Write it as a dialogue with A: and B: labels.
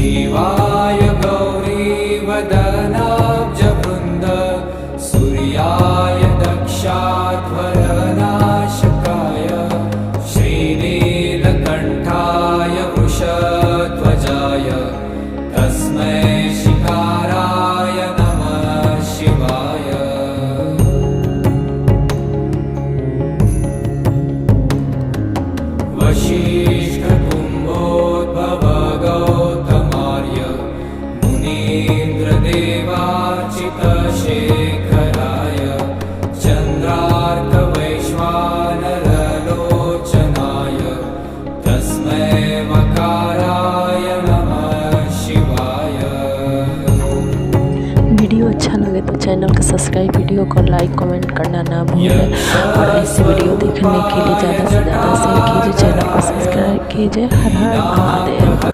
A: शिवाय गौरीवदनाब्जवृन्द सूर्याय दक्षाध्वरनाशकाय श्रीनीलकण्ठाय वृषध्वजाय तस्मै शिकाराय नमः शिवाय। वसिष्ठकुम्भोद्भव गौतमार्य मुनीन्द्रदेवार्चितशेखराय चन्द्रार्कवैश्वानरलोचनाय तस्मै वकाराय नमः शिवाय।
B: वीडियो अच्छा लगे तो चैनल को सब्सक्राइब, वीडियो को लाइक कमेंट करना ना भूलें और ऐसी वीडियो देखने के लिए ज़्यादा से ज़्यादा शेयर कीजिए, चैनल को सब्सक्राइब कीजिए। हर हर महादेव।